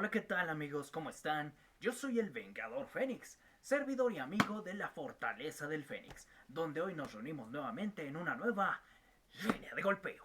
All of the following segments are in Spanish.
Hola, ¿qué tal amigos? ¿Cómo están? Yo soy el Vengador Fénix, servidor y amigo de la Fortaleza del Fénix, donde hoy nos reunimos nuevamente en una nueva línea de golpeo,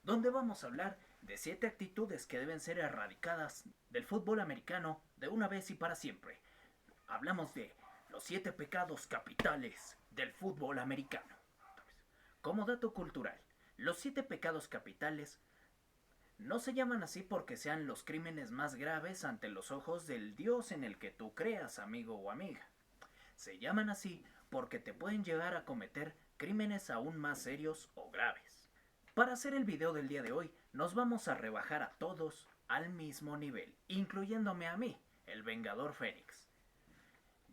donde vamos a hablar de 7 actitudes que deben ser erradicadas del fútbol americano de una vez y para siempre. Hablamos de los 7 pecados capitales del fútbol americano. Como dato cultural, los 7 pecados capitales no se llaman así porque sean los crímenes más graves ante los ojos del Dios en el que tú creas, amigo o amiga. Se llaman así porque te pueden llegar a cometer crímenes aún más serios o graves. Para hacer el video del día de hoy, nos vamos a rebajar a todos al mismo nivel, incluyéndome a mí, el Vengador Fénix.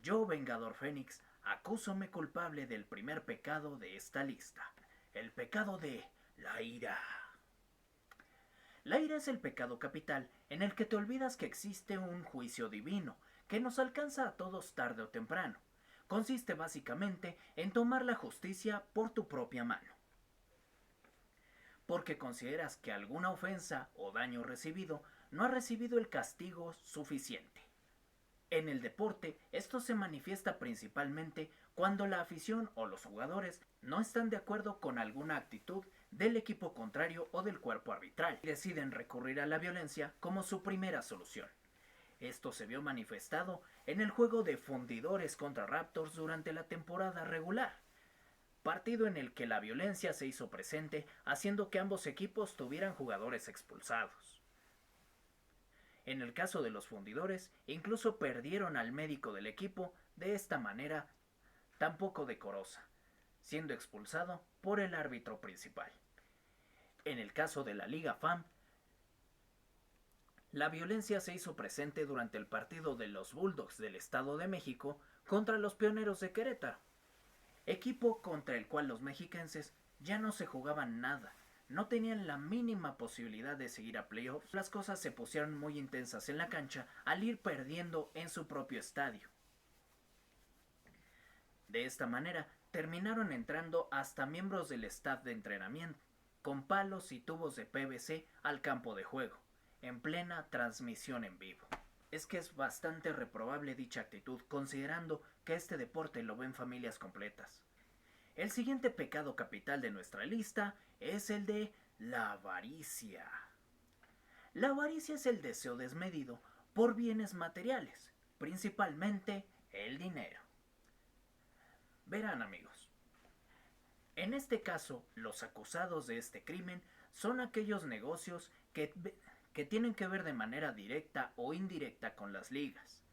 Yo, Vengador Fénix, acúsome culpable del primer pecado de esta lista, el pecado de la ira. La ira es el pecado capital en el que te olvidas que existe un juicio divino, que nos alcanza a todos tarde o temprano. Consiste básicamente en tomar la justicia por tu propia mano. Porque consideras que alguna ofensa o daño recibido no ha recibido el castigo suficiente. En el deporte, esto se manifiesta principalmente cuando la afición o los jugadores no están de acuerdo con alguna actitud del equipo contrario o del cuerpo arbitral y deciden recurrir a la violencia como su primera solución. Esto se vio manifestado en el juego de Fundidores contra Raptors durante la temporada regular, partido en el que la violencia se hizo presente, haciendo que ambos equipos tuvieran jugadores expulsados. En el caso de los Fundidores, incluso perdieron al médico del equipo de esta manera tan poco decorosa, siendo expulsado por el árbitro principal. En el caso de la Liga FAM, la violencia se hizo presente durante el partido de los Bulldogs del Estado de México contra los Pioneros de Querétaro, equipo contra el cual los mexiquenses ya no se jugaban nada, no tenían la mínima posibilidad de seguir a playoffs. Las cosas se pusieron muy intensas en la cancha al ir perdiendo en su propio estadio. De esta manera, terminaron entrando hasta miembros del staff de entrenamiento, con palos y tubos de PVC al campo de juego, en plena transmisión en vivo. Es que es bastante reprobable dicha actitud, considerando que este deporte lo ven familias completas. El siguiente pecado capital de nuestra lista es el de la avaricia. La avaricia es el deseo desmedido por bienes materiales, principalmente el dinero. Verán amigos, en este caso los acusados de este crimen son aquellos negocios que tienen que ver de manera directa o indirecta con las ligas.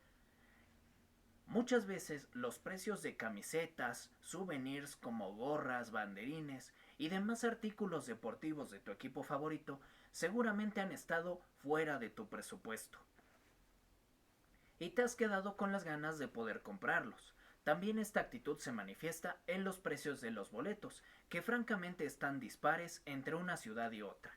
Muchas veces los precios de camisetas, souvenirs como gorras, banderines y demás artículos deportivos de tu equipo favorito seguramente han estado fuera de tu presupuesto. Y te has quedado con las ganas de poder comprarlos. También esta actitud se manifiesta en los precios de los boletos, que francamente están dispares entre una ciudad y otra.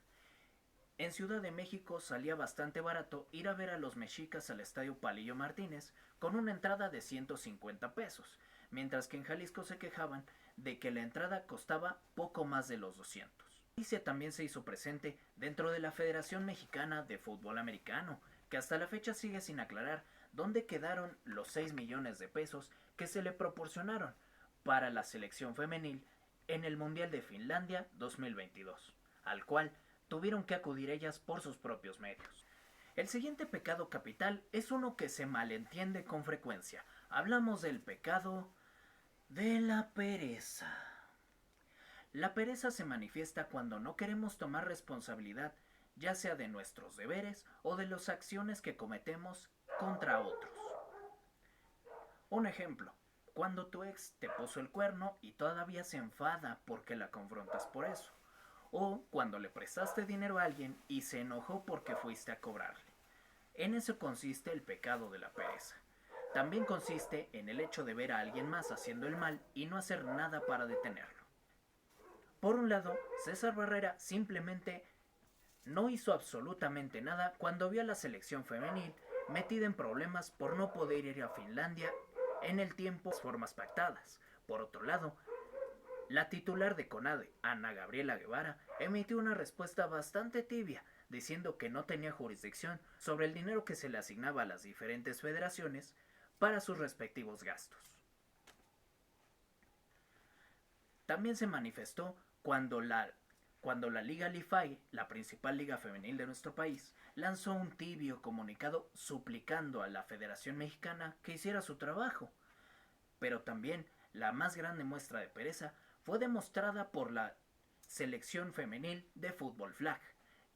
En Ciudad de México salía bastante barato ir a ver a los mexicas al Estadio Palillo Martínez con una entrada de 150 pesos, mientras que en Jalisco se quejaban de que la entrada costaba poco más de los 200. La noticia también se hizo presente dentro de la Federación Mexicana de Fútbol Americano, que hasta la fecha sigue sin aclarar dónde quedaron los 6 millones de pesos que se le proporcionaron para la selección femenil en el Mundial de Finlandia 2022, al cual tuvieron que acudir ellas por sus propios medios. El siguiente pecado capital es uno que se malentiende con frecuencia. Hablamos del pecado de la pereza. La pereza se manifiesta cuando no queremos tomar responsabilidad, ya sea de nuestros deberes o de las acciones que cometemos contra otros. Un ejemplo, cuando tu ex te puso el cuerno y todavía se enfada porque la confrontas por eso. O cuando le prestaste dinero a alguien y se enojó porque fuiste a cobrarle. En eso consiste el pecado de la pereza. También consiste en el hecho de ver a alguien más haciendo el mal y no hacer nada para detenerlo. Por un lado, César Barrera simplemente no hizo absolutamente nada cuando vio a la selección femenil metida en problemas por no poder ir a Finlandia en el tiempo de formas pactadas. Por otro lado, la titular de CONADE, Ana Gabriela Guevara, emitió una respuesta bastante tibia, diciendo que no tenía jurisdicción sobre el dinero que se le asignaba a las diferentes federaciones para sus respectivos gastos. También se manifestó cuando la Liga Lifai, la principal liga femenil de nuestro país, lanzó un tibio comunicado suplicando a la Federación Mexicana que hiciera su trabajo. Pero también la más grande muestra de pereza fue demostrada por la selección femenil de fútbol flag,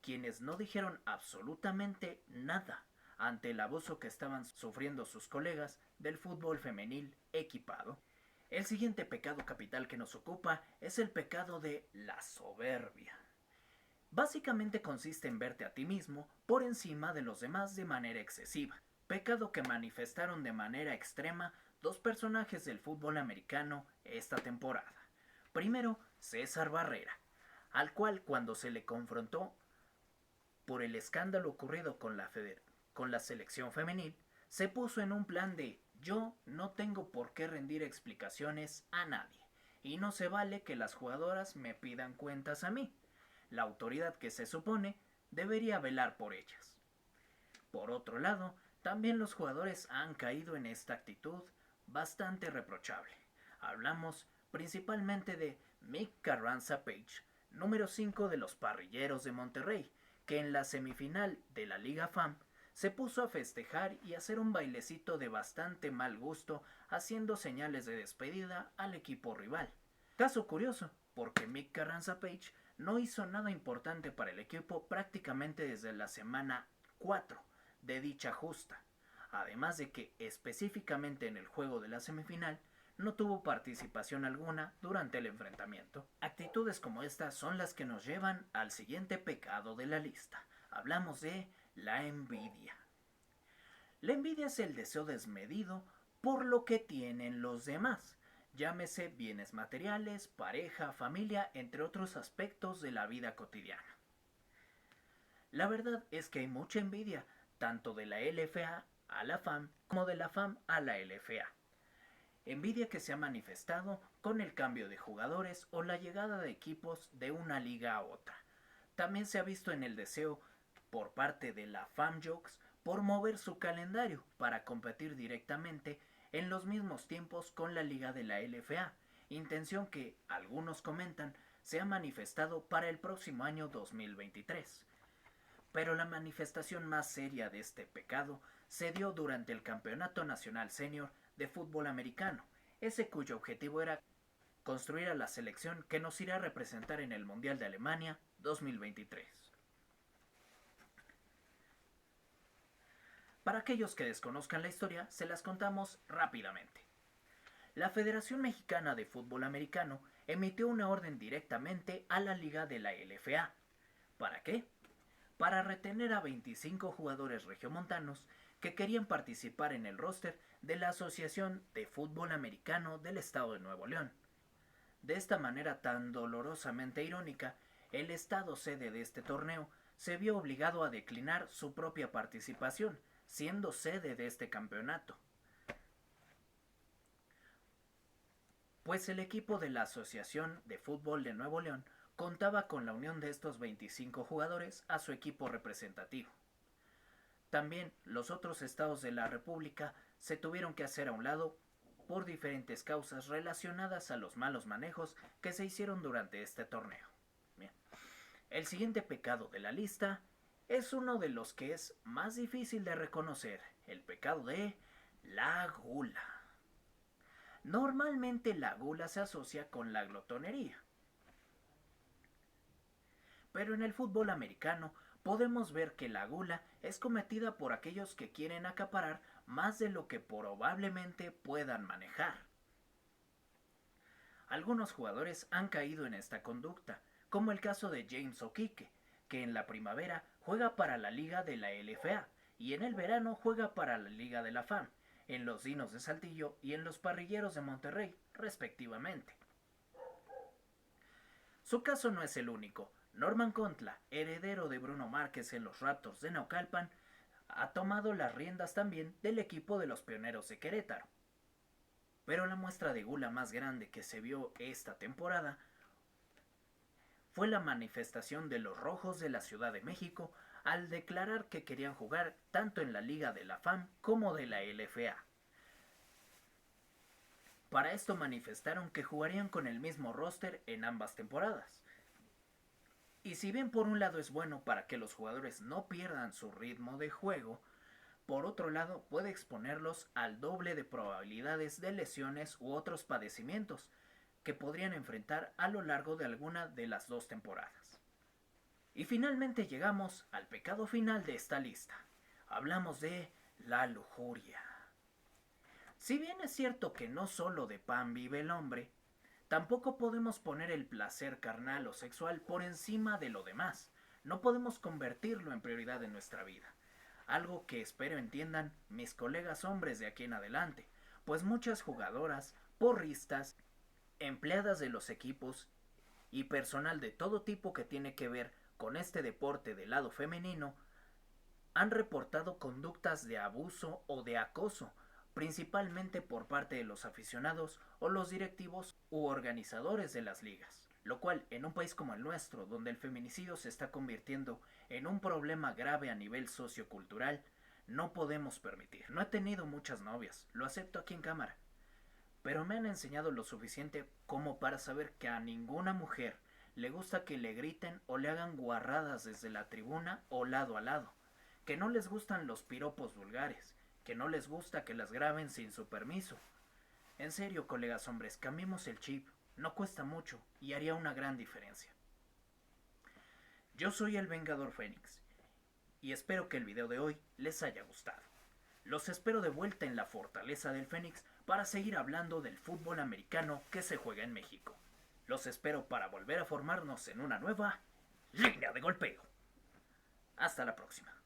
quienes no dijeron absolutamente nada ante el abuso que estaban sufriendo sus colegas del fútbol femenil equipado. El siguiente pecado capital que nos ocupa es el pecado de la soberbia. Básicamente consiste en verte a ti mismo por encima de los demás de manera excesiva, pecado que manifestaron de manera extrema dos personajes del fútbol americano esta temporada. Primero, César Barrera, al cual cuando se le confrontó por el escándalo ocurrido con la selección femenil, se puso en un plan de yo no tengo por qué rendir explicaciones a nadie, y no se vale que las jugadoras me pidan cuentas a mí. La autoridad que se supone debería velar por ellas. Por otro lado, también los jugadores han caído en esta actitud bastante reprochable. Hablamos principalmente de Mick Carranza Page, número 5 de los Parrilleros de Monterrey, que en la semifinal de la Liga FAM se puso a festejar y hacer un bailecito de bastante mal gusto, haciendo señales de despedida al equipo rival. Caso curioso, porque Mick Carranza Page no hizo nada importante para el equipo prácticamente desde la semana 4 de dicha justa, además de que específicamente en el juego de la semifinal no tuvo participación alguna durante el enfrentamiento. Actitudes como estas son las que nos llevan al siguiente pecado de la lista. Hablamos de la envidia. La envidia es el deseo desmedido por lo que tienen los demás, llámese bienes materiales, pareja, familia, entre otros aspectos de la vida cotidiana. La verdad es que hay mucha envidia, tanto de la LFA a la FAM como de la FAM a la LFA. Envidia que se ha manifestado con el cambio de jugadores o la llegada de equipos de una liga a otra. También se ha visto en el deseo por parte de la FAMJOX por mover su calendario para competir directamente en los mismos tiempos con la liga de la LFA, intención que, algunos comentan, se ha manifestado para el próximo año 2023. Pero la manifestación más seria de este pecado se dio durante el Campeonato Nacional Senior de Fútbol Americano, ese cuyo objetivo era construir a la selección que nos irá a representar en el Mundial de Alemania 2023. Para aquellos que desconozcan la historia, se las contamos rápidamente. La Federación Mexicana de Fútbol Americano emitió una orden directamente a la liga de la LFA. ¿Para qué? Para retener a 25 jugadores regiomontanos que querían participar en el roster de la Asociación de Fútbol Americano del Estado de Nuevo León. De esta manera tan dolorosamente irónica, el estado sede de este torneo se vio obligado a declinar su propia participación, siendo sede de este campeonato. Pues el equipo de la Asociación de Fútbol de Nuevo León contaba con la unión de estos 25 jugadores a su equipo representativo. También los otros estados de la República se tuvieron que hacer a un lado por diferentes causas relacionadas a los malos manejos que se hicieron durante este torneo. Bien. El siguiente pecado de la lista es uno de los que es más difícil de reconocer, el pecado de la gula. Normalmente la gula se asocia con la glotonería, pero en el fútbol americano podemos ver que la gula es cometida por aquellos que quieren acaparar más de lo que probablemente puedan manejar. Algunos jugadores han caído en esta conducta, como el caso de James O'Keefe, que en la primavera juega para la liga de la LFA y en el verano juega para la liga de la FAM, en los Dinos de Saltillo y en los Parrilleros de Monterrey, respectivamente. Su caso no es el único. Norman Contla, heredero de Bruno Márquez en los Raptors de Naucalpan, ha tomado las riendas también del equipo de los Pioneros de Querétaro. Pero la muestra de gula más grande que se vio esta temporada fue la manifestación de los Rojos de la Ciudad de México al declarar que querían jugar tanto en la Liga de la FAM como de la LFA. Para esto manifestaron que jugarían con el mismo roster en ambas temporadas. Y si bien por un lado es bueno para que los jugadores no pierdan su ritmo de juego, por otro lado puede exponerlos al doble de probabilidades de lesiones u otros padecimientos que podrían enfrentar a lo largo de alguna de las dos temporadas. Y finalmente llegamos al pecado final de esta lista. Hablamos de la lujuria. Si bien es cierto que no solo de pan vive el hombre, tampoco podemos poner el placer carnal o sexual por encima de lo demás. No podemos convertirlo en prioridad en nuestra vida. Algo que espero entiendan mis colegas hombres de aquí en adelante, pues muchas jugadoras, porristas, empleadas de los equipos y personal de todo tipo que tiene que ver con este deporte del lado femenino han reportado conductas de abuso o de acoso, principalmente por parte de los aficionados o los directivos u organizadores de las ligas, lo cual en un país como el nuestro, donde el feminicidio se está convirtiendo en un problema grave a nivel sociocultural, no podemos permitir. No he tenido muchas novias, lo acepto aquí en cámara, pero me han enseñado lo suficiente como para saber que a ninguna mujer le gusta que le griten o le hagan guarradas desde la tribuna o lado a lado, que no les gustan los piropos vulgares, que no les gusta que las graben sin su permiso. En serio, colegas hombres, cambiemos el chip, no cuesta mucho y haría una gran diferencia. Yo soy el Vengador Fénix y espero que el video de hoy les haya gustado. Los espero de vuelta en la Fortaleza del Fénix para seguir hablando del fútbol americano que se juega en México. Los espero para volver a formarnos en una nueva línea de golpeo. Hasta la próxima.